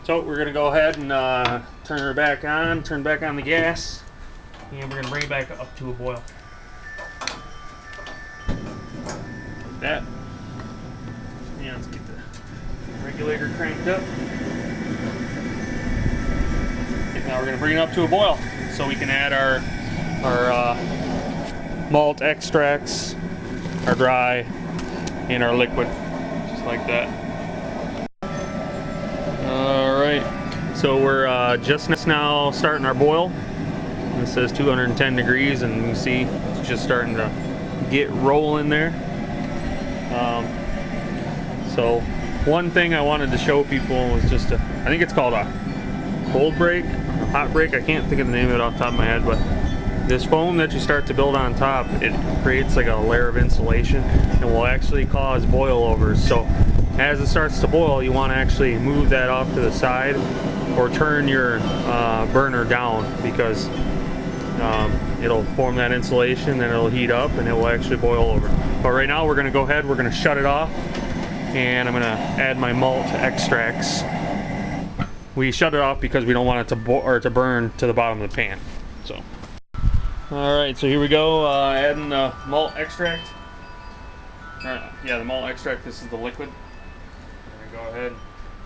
So we're gonna go ahead and turn back on the gas, and we're gonna bring it back up to a boil. Like that. And let's get the regulator cranked up. And now we're gonna bring it up to a boil, so we can add our malt extracts, our dry, and our liquid, just like that. Alright, so we're just now starting our boil. It says 210 degrees, and you can see it's just starting to get rolling there. So one thing I wanted to show people was just I think it's called a cold break, a hot break. I can't think of the name of it off the top of my head, but this foam that you start to build on top, it creates like a layer of insulation and will actually cause boilovers. So as it starts to boil, you want to actually move that off to the side or turn your burner down, because it'll form that insulation, then it'll heat up and it will actually boil over. But right now we're going to go ahead, we're going to shut it off, and I'm going to add my malt extracts. We shut it off because we don't want it to burn to the bottom of the pan. So, alright, so here we go, adding the malt extract. Yeah, the malt extract, this is the liquid. I'm going to go ahead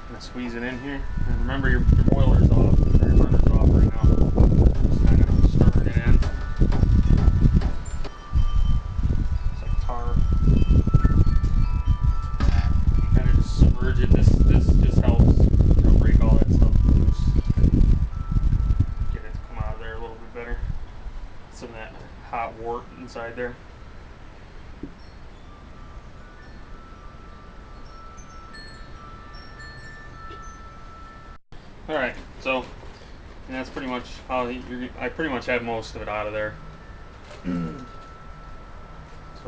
and squeeze it in here. And remember, your boiler's off, or your burner's off right now. Just kind of stirring it in. It's like tar. Kind of just submerge it. This just helps, you know, break all that stuff loose. Get it to come out of there a little bit better. Some of that hot wort inside there. Alright, so and that's pretty much how I pretty much had most of it out of there. So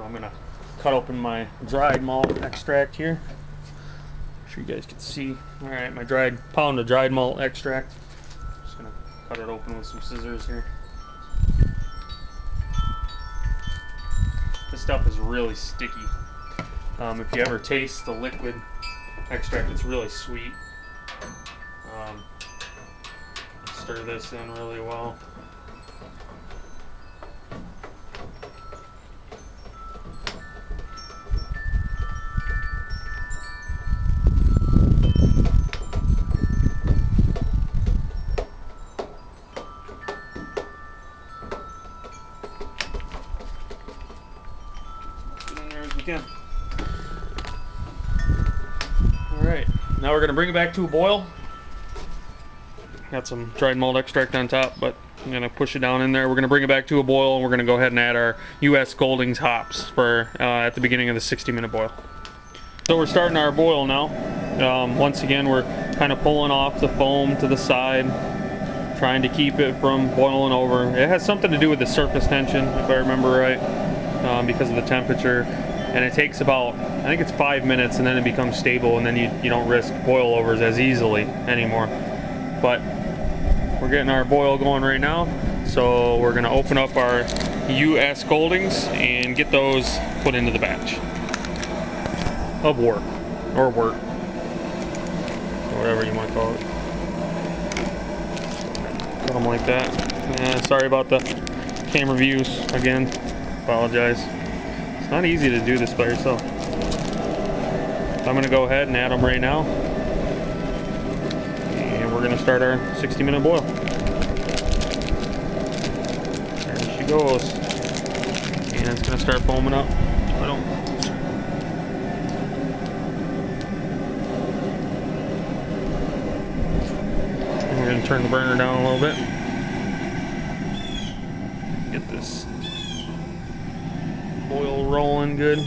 I'm gonna cut open my dried malt extract here. I'm sure you guys can see. Alright, my pound of dried malt extract. Just gonna cut it open with some scissors here. This stuff is really sticky. If you ever taste the liquid extract, it's really sweet. Stir this in really well. Get in there as we can. Alright, now we're going to bring it back to a boil. Got some dried malt extract on top, but I'm going to push it down in there. We're going to bring it back to a boil, and we're going to go ahead and add our U.S. Goldings hops for at the beginning of the 60-minute boil. So we're starting our boil now. Once again, we're kind of pulling off the foam to the side, trying to keep it from boiling over. It has something to do with the surface tension, if I remember right, because of the temperature. And it takes about, I think it's 5 minutes, and then it becomes stable, and then you don't risk boilovers as easily anymore. But we're getting our boil going right now, so we're going to open up our U.S. Goldings and get those put into the batch of wort, or wort, or whatever you want to call it. Put them like that. Sorry about the camera views again. Apologize. It's not easy to do this by yourself. So I'm going to go ahead and add them right now. We're going to start our 60-minute boil. There she goes. And it's going to start foaming up. And we're going to turn the burner down a little bit. Get this boil rolling good.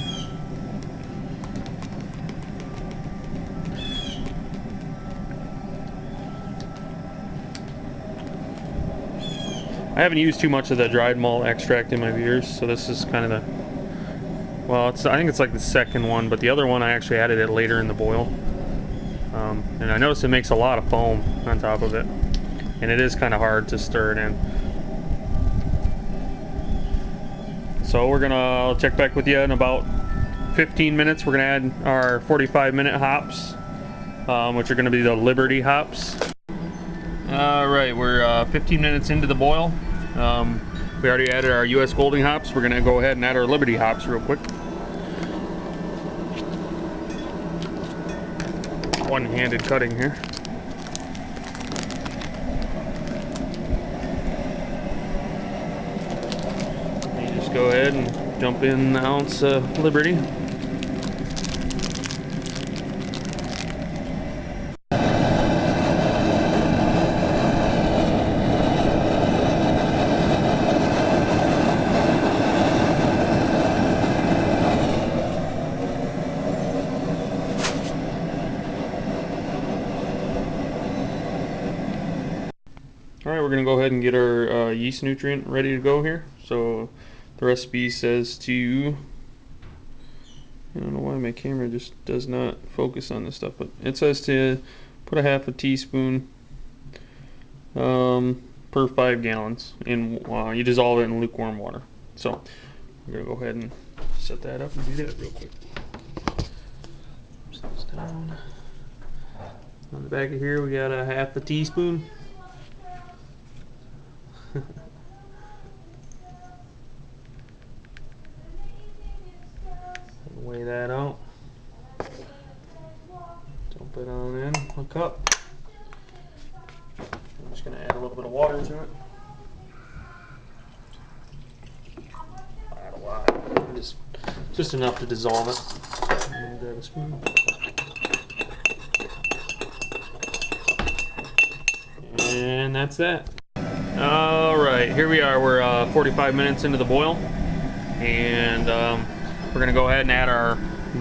I haven't used too much of the dried malt extract in my beers, so this is kind of the, well, I think it's like the second one, but the other one I actually added it later in the boil. And I noticed it makes a lot of foam on top of it, and it is kind of hard to stir it in. So I'll check back with you in about 15 minutes. We're gonna add our 45-minute hops, which are going to be the Liberty hops. Alright, we're 15 minutes into the boil. We already added our US Golding hops. We're going to go ahead and add our Liberty hops real quick. One-handed cutting here. You just go ahead and jump in the ounce of Liberty. Alright, we're going to go ahead and get our yeast nutrient ready to go here. So the recipe says to, I don't know why my camera just does not focus on this stuff, but it says to put a half a teaspoon per 5 gallons in, you dissolve it in lukewarm water. So I'm going to go ahead and set that up and do that real quick. Set this down. On the back of here we got a half a teaspoon. Weigh that out. Dump it on in a cup. I'm just going to add a little bit of water to it. Not a lot. Just enough to dissolve it. And grab a spoon. And that's that. Alright, here we are. We're 45 minutes into the boil. And we're going to go ahead and add our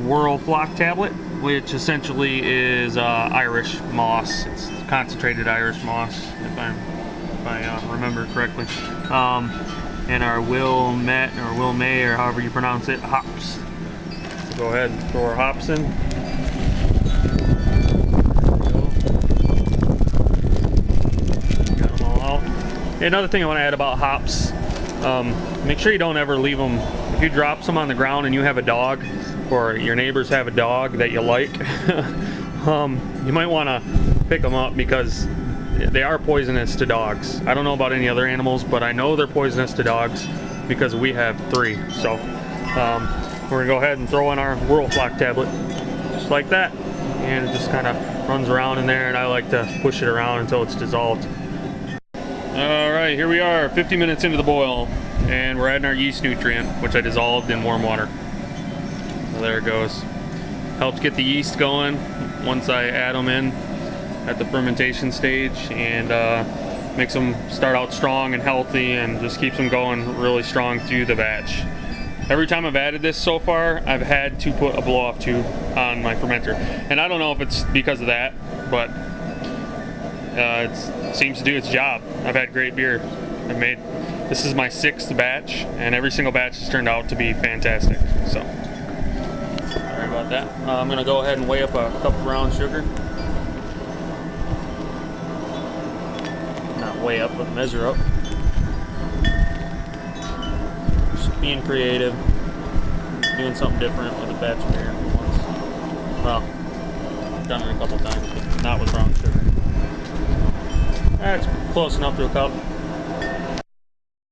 Whirl flock tablet, which essentially is Irish moss. It's concentrated Irish moss, if I remember correctly. And our Will Met or Will May, or however you pronounce it, hops. So go ahead and throw our hops in. Got them all out. Another thing I want to add about hops. Make sure you don't ever leave them. If you drop some on the ground and you have a dog, or your neighbors have a dog that you like, you might want to pick them up, because they are poisonous to dogs. I don't know about any other animals, but I know they're poisonous to dogs because we have 3. So we're going to go ahead and throw in our Whirl flock tablet, just like that. And it just kind of runs around in there, and I like to push it around until it's dissolved. Alright, here we are, 50 minutes into the boil, and we're adding our yeast nutrient, which I dissolved in warm water. So there it goes. Helps get the yeast going once I add them in at the fermentation stage, and makes them start out strong and healthy, and just keeps them going really strong through the batch. Every time I've added this so far, I've had to put a blow-off tube on my fermenter. And I don't know if it's because of that, but it seems to do its job. I've had great beer. This is my 6th batch, and every single batch has turned out to be fantastic. So, sorry about that. I'm going to go ahead and weigh up a cup of brown sugar. Not weigh up, but measure up. Just being creative, doing something different with a batch of beer once. Well, I've done it a couple times, but not with brown sugar. That's close enough to a cup.